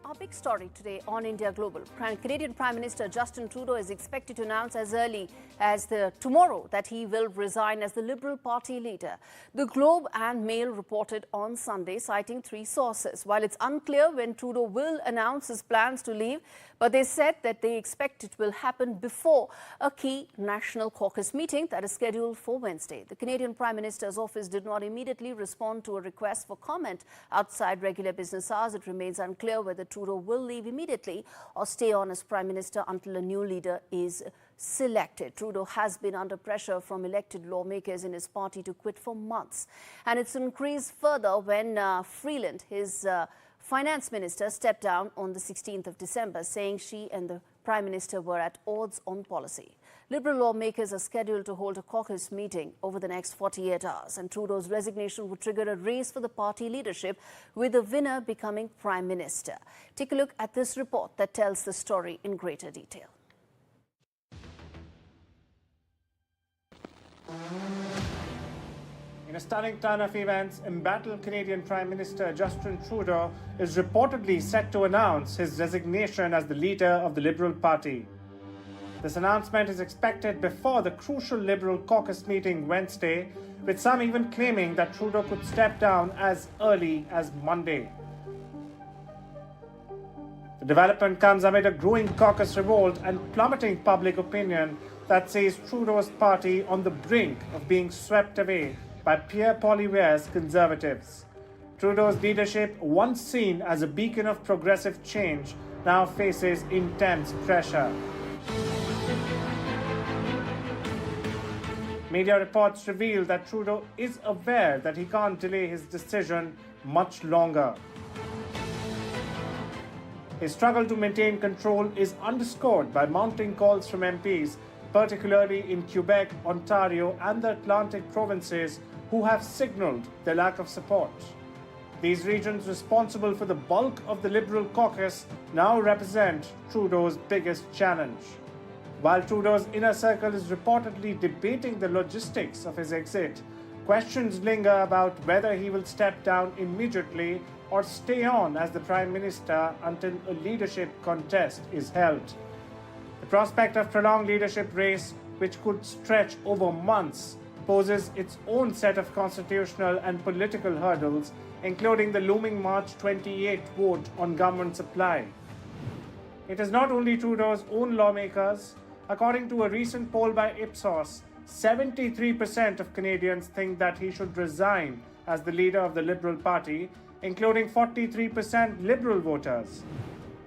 Our big story today on India Global. Canadian Prime Minister Justin Trudeau is expected to announce as early as tomorrow that he will resign as the Liberal Party leader. The Globe and Mail reported on Sunday, citing three sources. While it's unclear when Trudeau will announce his plans to leave, but they said that they expect it will happen before a key national caucus meeting that is scheduled for Wednesday. The Canadian Prime Minister's office did not immediately respond to a request for comment outside regular business hours. It remains unclear whether Trudeau will leave immediately or stay on as Prime Minister until a new leader is selected. Trudeau has been under pressure from elected lawmakers in his party to quit for months. And it's increased further when Freeland, his Finance Minister, stepped down on the 16th of December, saying she and the Prime Minister were at odds on policy. Liberal lawmakers are scheduled to hold a caucus meeting over the next 48 hours, and Trudeau's resignation would trigger a race for the party leadership, with the winner becoming Prime Minister. Take a look at this report that tells the story in greater detail. In a stunning turn of events, embattled Canadian Prime Minister Justin Trudeau is reportedly set to announce his resignation as the leader of the Liberal Party. This announcement is expected before the crucial Liberal caucus meeting Wednesday, with some even claiming that Trudeau could step down as early as Monday. The development comes amid a growing caucus revolt and plummeting public opinion that sees Trudeau's party on the brink of being swept away by Pierre Poilievre's Conservatives. Trudeau's leadership, once seen as a beacon of progressive change, now faces intense pressure. Media reports reveal that Trudeau is aware that he can't delay his decision much longer. His struggle to maintain control is underscored by mounting calls from MPs, particularly in Quebec, Ontario, and the Atlantic provinces, who have signalled their lack of support. These regions, responsible for the bulk of the Liberal caucus, now represent Trudeau's biggest challenge. While Trudeau's inner circle is reportedly debating the logistics of his exit, questions linger about whether he will step down immediately or stay on as the Prime Minister until a leadership contest is held. The prospect of prolonged leadership race, which could stretch over months, poses its own set of constitutional and political hurdles, including the looming March 28 vote on government supply. It is not only Trudeau's own lawmakers. According to a recent poll by Ipsos, 73% of Canadians think that he should resign as the leader of the Liberal Party, including 43% Liberal voters.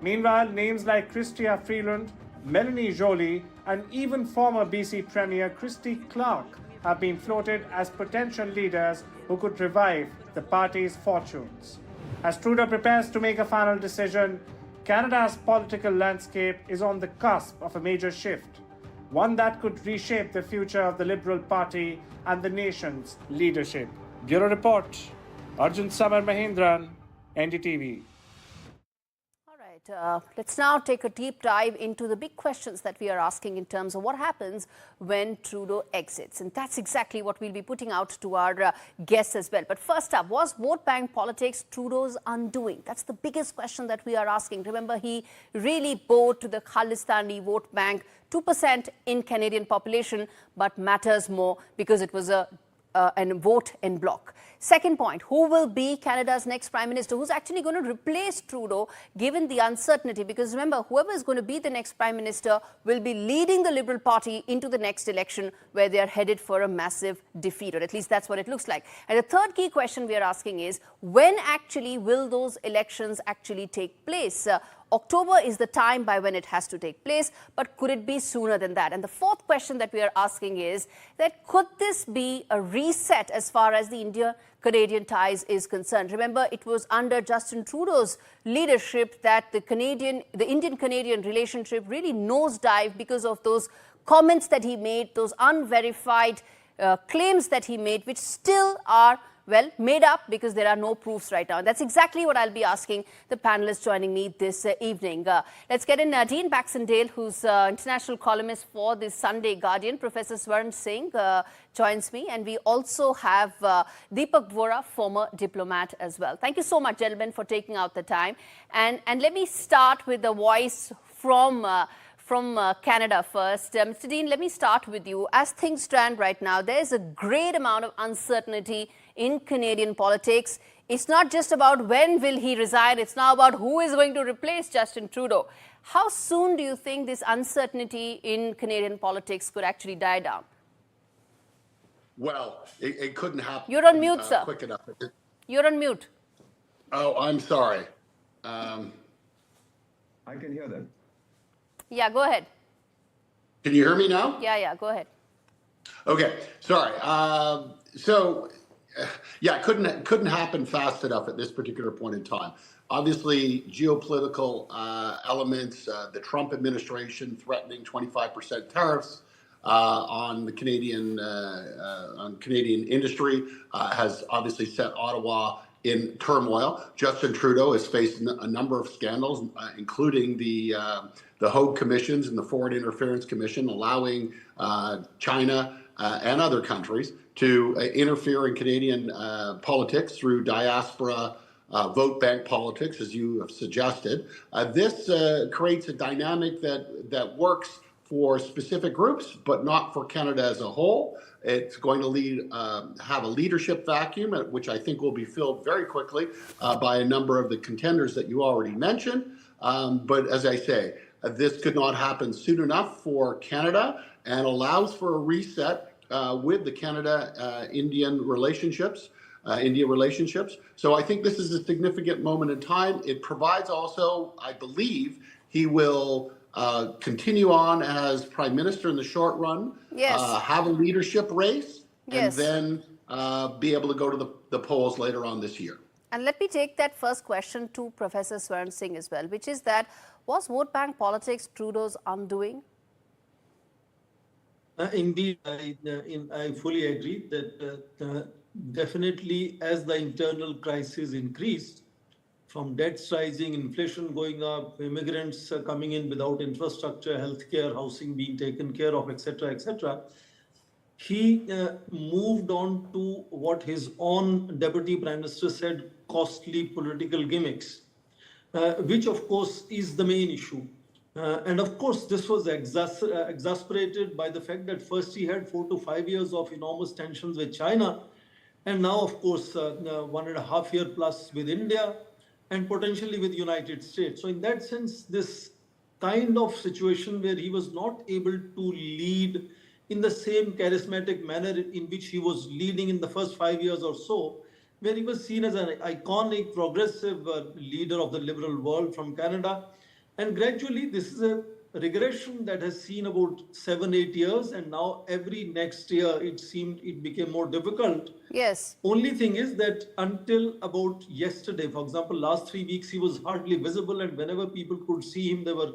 Meanwhile, names like Chrystia Freeland, Melanie Joly, and even former BC Premier Christy Clark have been floated as potential leaders who could revive the party's fortunes. As Trudeau prepares to make a final decision, Canada's political landscape is on the cusp of a major shift, one that could reshape the future of the Liberal Party and the nation's leadership. Bureau Report, Arjun Samar Mahindran, NDTV. Let's now take a deep dive into the big questions that we are asking in terms of what happens when Trudeau exits. And that's exactly what we'll be putting out to our guests as well. But first up, was vote bank politics Trudeau's undoing? That's the biggest question that we are asking. Remember, he really bowed to the Khalistani vote bank, 2% in Canadian population, but matters more because it was a vote en bloc. Second point, who will be Canada's next Prime Minister? Who's actually going to replace Trudeau, given the uncertainty? Because remember, whoever is going to be the next Prime Minister will be leading the Liberal Party into the next election, where they are headed for a massive defeat, or at least that's what it looks like. And the third key question we are asking is, when actually will those elections actually take place? October is the time by when it has to take place, but could it be sooner than that? And the fourth question that we are asking is that could this be a reset as far as the India-Canadian ties is concerned? Remember, it was under Justin Trudeau's leadership that the Indian-Canadian relationship really nosedived because of those comments that he made, those unverified claims that he made, which still are well, made up because there are no proofs right now. That's exactly what I'll be asking the panelists joining me this evening. Let's get in Dean Baxendale, who's international columnist for the Sunday Guardian. Professor Swaran Singh joins me, and we also have Deepak Vohra, former diplomat as well. Thank you so much, gentlemen, for taking out the time. And let me start with the voice from Canada first. Mr. Dean, let me start with you. As things stand right now, there is a great amount of uncertainty in Canadian politics. It's not just about when will he resign, it's now about who is going to replace Justin Trudeau. How soon do you think this uncertainty in Canadian politics could actually die down? Well, it couldn't happen. You're on mute, sir. Quick enough. You're on mute. Oh, I'm sorry. I can hear that. Yeah, go ahead. Can you hear me now? Yeah, go ahead. Okay, sorry. Yeah, it couldn't happen fast enough at this particular point in time. Obviously, geopolitical elements, the Trump administration threatening 25% tariffs on the Canadian industry has obviously set Ottawa in turmoil. Justin Trudeau has faced a number of scandals, including the Hague Commissions and the Foreign Interference Commission, allowing China and other countries to interfere in Canadian politics through diaspora vote bank politics, as you have suggested. This creates a dynamic that works for specific groups, but not for Canada as a whole. It's going to have a leadership vacuum, which I think will be filled very quickly by a number of the contenders that you already mentioned. But as I say, this could not happen soon enough for Canada, and allows for a reset with the Canada-India relationships. So I think this is a significant moment in time. It provides also, I believe, he will continue on as Prime Minister in the short run, Yes. have a leadership race, Yes. and then be able to go to the polls later on this year. And let me take that first question to Professor Swaran Singh as well, which is that, was vote bank politics Trudeau's undoing? Indeed, I fully agree that definitely as the internal crisis increased, from debts rising, inflation going up, immigrants coming in without infrastructure, healthcare, housing being taken care of, etc., he moved on to what his own Deputy Prime Minister said, costly political gimmicks, which of course is the main issue. And of course, this was exasperated by the fact that first he had 4 to 5 years of enormous tensions with China, and now, of course, 1.5 year plus with India, and potentially with United States. So in that sense, this kind of situation where he was not able to lead in the same charismatic manner in which he was leading in the first 5 years or so, where he was seen as an iconic, progressive leader of the liberal world from Canada. And gradually, this is a regression that has seen about 7-8 years, and now every next year it became more difficult. Yes. Only thing is that until about yesterday, for example, last 3 weeks, he was hardly visible, and whenever people could see him, they were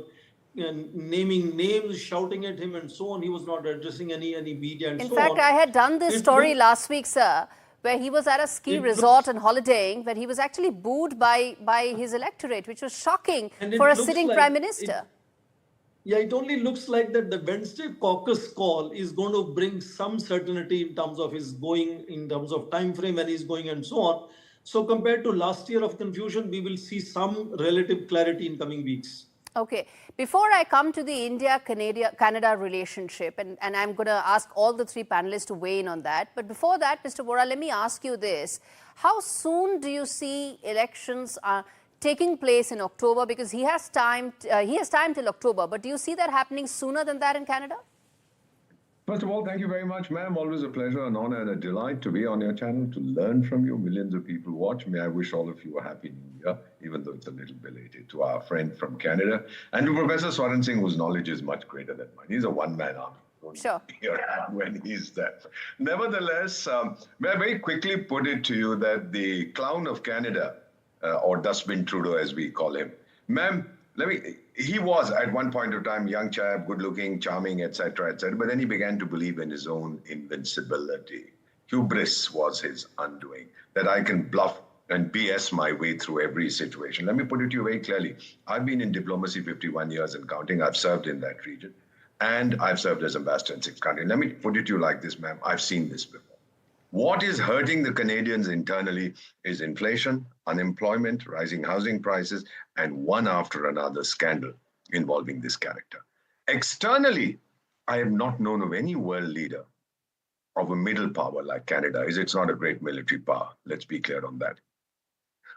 naming names, shouting at him and so on. He was not addressing any media and so on. In fact, I had done this story last week, sir, where he was at a ski resort and holidaying, where he was actually booed by his electorate, which was shocking for a sitting Prime Minister. It only looks like that the Wednesday caucus call is going to bring some certainty in terms of his going, in terms of time frame when he's going and so on. So compared to last year of confusion, we will see some relative clarity in coming weeks. Okay. Before I come to the India-Canada relationship, and I'm going to ask all the three panelists to weigh in on that. But before that, Mr. Vohra, let me ask you this. How soon do you see elections taking place in October? Because he has time till October. But do you see that happening sooner than that in Canada? First of all, thank you very much, ma'am. Always a pleasure, an honor, and a delight to be on your channel, to learn from you. Millions of people watch. May I wish all of you a happy new year, even though it's a little belated, to our friend from Canada, and to Professor Swaran Singh, whose knowledge is much greater than mine. He's a one-man army. Don't Sure. hear when he's there. Nevertheless, may I very quickly put it to you that the clown of Canada, or Dustbin Trudeau as we call him, ma'am, he was at one point of time young chap, good looking, charming, etc., but then he began to believe in his own invincibility. Hubris was his undoing, that I can bluff and BS my way through every situation. Let me put it to you very clearly. I've been in diplomacy 51 years and counting. I've served in that region, and I've served as ambassador in 6 countries. Let me put it to you like this, ma'am. I've seen this before. What is hurting the Canadians internally is inflation, unemployment, rising housing prices, and one after another scandal involving this character. Externally, I have not known of any world leader of a middle power like Canada. It's not a great military power. Let's be clear on that.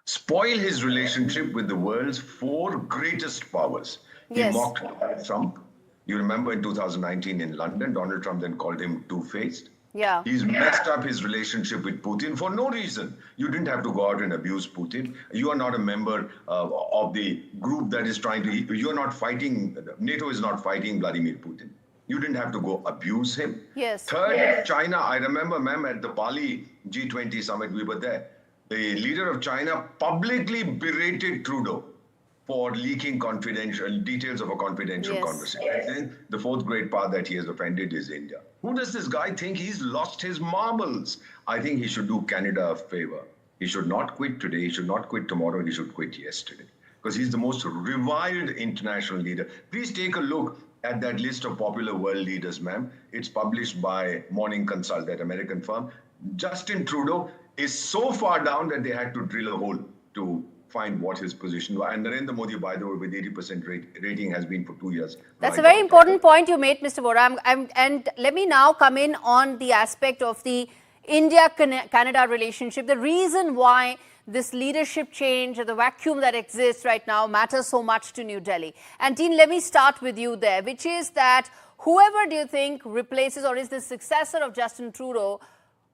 Spoil his relationship with the world's 4 greatest powers. Yes. He mocked Donald Trump. You remember in 2019 in London, Donald Trump then called him two-faced. Yeah. He's messed up his relationship with Putin for no reason. You didn't have to go out and abuse Putin. You are not a member of the group that is trying to, you're not fighting, NATO is not fighting Vladimir Putin. You didn't have to go abuse him. Yes. Third, China, I remember, ma'am, at the Bali G20 summit, we were there. The leader of China publicly berated Trudeau for leaking confidential details of a confidential conversation. Then the 4th great power that he has offended is India. Who does this guy think he's lost his marbles? I think he should do Canada a favor. He should not quit today. He should not quit tomorrow. He should quit yesterday, because he's the most reviled international leader. Please take a look at that list of popular world leaders, ma'am. It's published by Morning Consult, that American firm. Justin Trudeau is so far down that they had to drill a hole to find what his position was. And Narendra Modi, by the way, with 80% rating, has been for 2 years. That's a very important point you made, Mr. Vohra. And let me now come in on the aspect of the India-Canada relationship. The reason why this leadership change or the vacuum that exists right now matters so much to New Delhi. And Dean, let me start with you there, which is that whoever do you think replaces or is the successor of Justin Trudeau,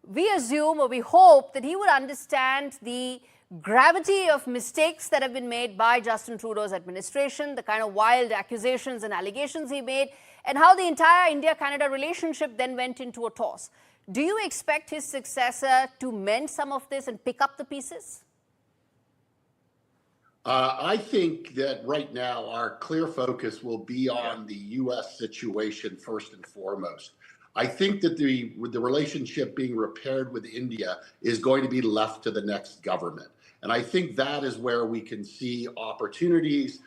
we assume or we hope that he would understand the gravity of mistakes that have been made by Justin Trudeau's administration, the kind of wild accusations and allegations he made, and how the entire India-Canada relationship then went into a toss. Do you expect his successor to mend some of this and pick up the pieces? I think that right now our clear focus will be on the U.S. situation first and foremost. I think that the relationship being repaired with India is going to be left to the next government. And I think that is where we can see opportunities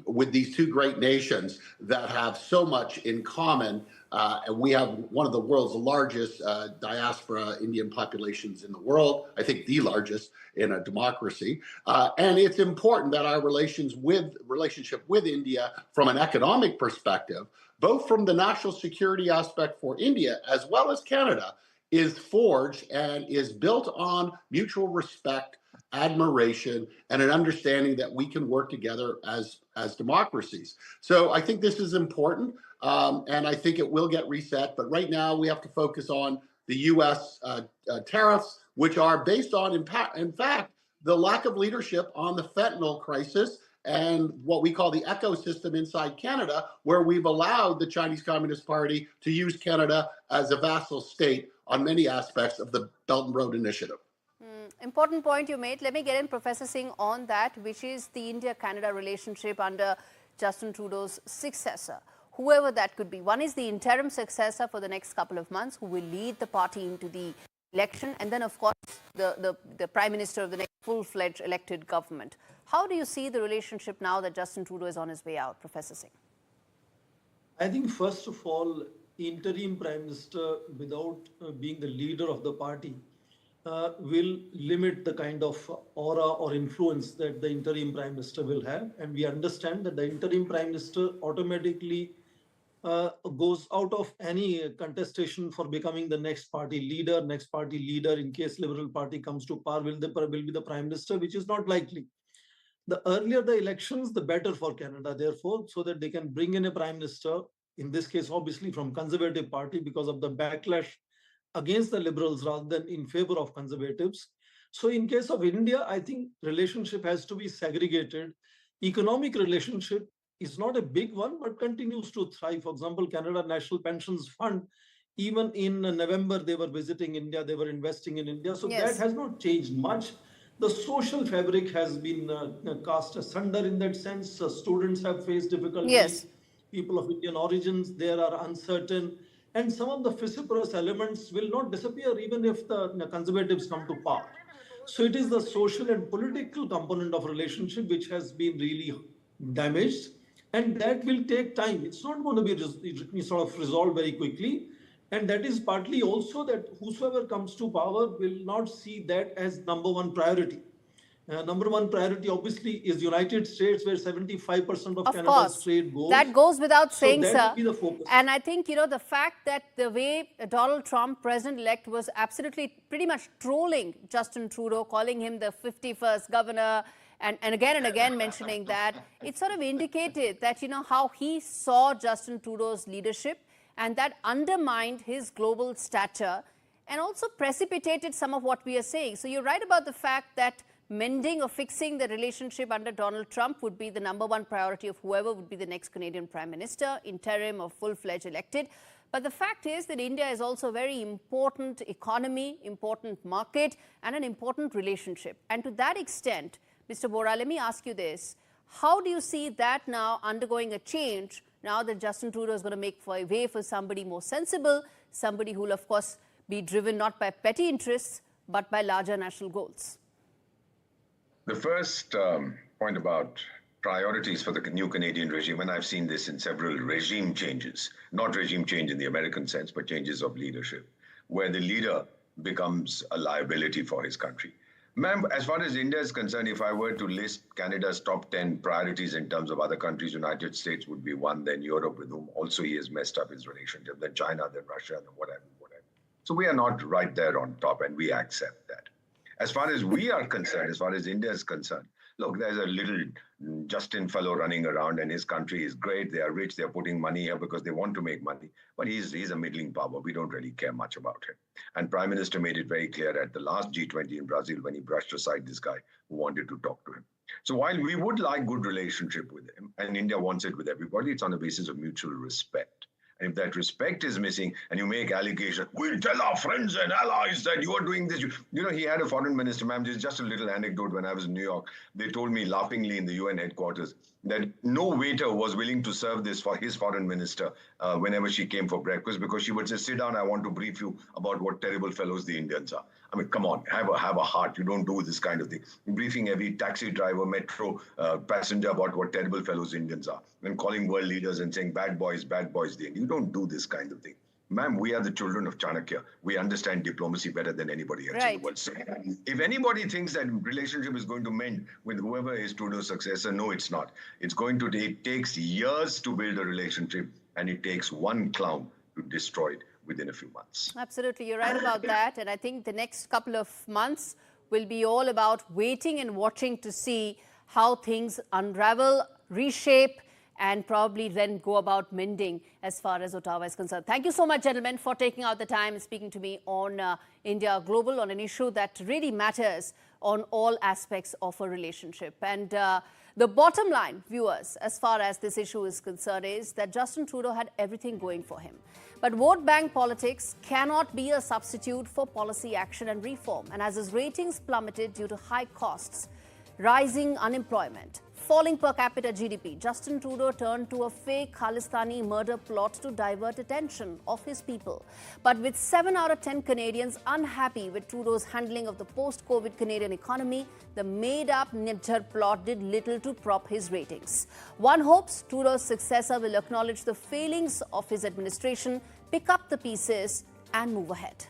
with these 2 great nations that have so much in common. And we have one of the world's largest diaspora Indian populations in the world, I think the largest in a democracy. And it's important that our relationship with India from an economic perspective, both from the national security aspect for India as well as Canada, is forged and is built on mutual respect, admiration, and an understanding that we can work together as democracies. So I think this is important, and I think it will get reset. But right now we have to focus on the U.S. Tariffs, which are based on, in fact, the lack of leadership on the fentanyl crisis and what we call the ecosystem inside Canada, where we've allowed the Chinese Communist Party to use Canada as a vassal state on many aspects of the Belt and Road Initiative. Important point you made. Let me get in Professor Singh on that, which is the India-Canada relationship under Justin Trudeau's successor, whoever that could be. One is the interim successor for the next couple of months who will lead the party into the election, and then, of course, the Prime Minister of the next full-fledged elected government. How do you see the relationship now that Justin Trudeau is on his way out, Professor Singh? I think, first of all, interim Prime Minister, without being the leader of the party, will limit the kind of aura or influence that the interim Prime Minister will have. And we understand that the interim Prime Minister automatically goes out of any contestation for becoming the next party leader. In case Liberal Party comes to power, will be the Prime Minister, which is not likely. The earlier the elections, the better for Canada, therefore, so that they can bring in a Prime Minister, in this case, obviously from Conservative Party, because of the backlash against the Liberals rather than in favor of Conservatives. So in case of India, I think relationship has to be segregated. Economic relationship is not a big one, but continues to thrive. For example, Canada National Pensions Fund, even in November, they were visiting India, they were investing in India. So that has not changed much. The social fabric has been cast asunder in that sense. Students have faced difficulties. People of Indian origins, there are uncertain. And some of the vociferous elements will not disappear even if the Conservatives come to power. So it is the social and political component of relationship which has been really damaged, and that will take time. It's not going to be sort of resolved very quickly. And that is partly also that whosoever comes to power will not see that as number one priority. Number one priority obviously is United States, where 75% of Canada's course, trade goes. that goes without saying, so that sir. will be the focus. And I think, the fact that the way Donald Trump, president-elect, was absolutely pretty much trolling Justin Trudeau, calling him the 51st governor, and again mentioning that, it sort of indicated that, how he saw Justin Trudeau's leadership, and that undermined his global stature and also precipitated some of what we are saying. So you're right about the fact that mending or fixing the relationship under Donald Trump would be the number one priority of whoever would be the next Canadian Prime Minister, interim or full-fledged elected. But the fact is that India is also a very important economy, important market, and an important relationship. And to that extent, Mr. Vohra, let me ask you this. How do you see that now undergoing a change now that Justin Trudeau is going to make way for somebody more sensible, somebody who will, of course, be driven not by petty interests, but by larger national goals? The first point about priorities for the new Canadian regime, and I've seen this in several regime changes, not regime change in the American sense, but changes of leadership, where the leader becomes a liability for his country. Ma'am, as far as India is concerned, if I were to list Canada's top 10 priorities in terms of other countries, United States would be one, then Europe, with whom also he has messed up his relationship, then China, then Russia, then whatever. So we are not right there on top, and we accept that. As far as we are concerned, as far as India is concerned, look, there's a little Justin fellow running around, and his country is great. They are rich. They're putting money here because they want to make money. But he's a middling power. We don't really care much about him. And Prime Minister made it very clear at the last G20 in Brazil when he brushed aside this guy who wanted to talk to him. So while we would like good relationship with him, and India wants it with everybody, it's on the basis of mutual respect. And if that respect is missing and you make allegations, we'll tell our friends and allies that you are doing this. He had a foreign minister, ma'am, this is just a little anecdote. When I was in New York, they told me laughingly in the UN headquarters that no waiter was willing to serve this for his foreign minister whenever she came for breakfast, because she would say, sit down, I want to brief you about what terrible fellows the Indians are. I mean, come on, have a heart. You don't do this kind of thing. Briefing every taxi driver, metro passenger about what terrible fellows Indians are, and calling world leaders and saying, bad boys, the Indians. You don't do this kind of thing. Ma'am, we are the children of Chanakya. We understand diplomacy better than anybody else in the world. So if anybody thinks that relationship is going to mend with whoever is Trudeau's successor, no, it's not. It takes years to build a relationship, and it takes one clown to destroy it within a few months. Absolutely, you're right about that. And I think the next couple of months will be all about waiting and watching to see how things unravel, reshape, and probably then go about mending as far as Ottawa is concerned. Thank you so much, gentlemen, for taking out the time and speaking to me on India Global, on an issue that really matters on all aspects of a relationship. And the bottom line, viewers, as far as this issue is concerned, is that Justin Trudeau had everything going for him. But vote bank politics cannot be a substitute for policy action and reform. And as his ratings plummeted due to high costs, rising unemployment, falling per capita GDP, Justin Trudeau turned to a fake Khalistani murder plot to divert attention of his people. But with 7 out of 10 Canadians unhappy with Trudeau's handling of the post-COVID Canadian economy, the made-up Nijjar plot did little to prop his ratings. One hopes Trudeau's successor will acknowledge the failings of his administration, pick up the pieces and move ahead.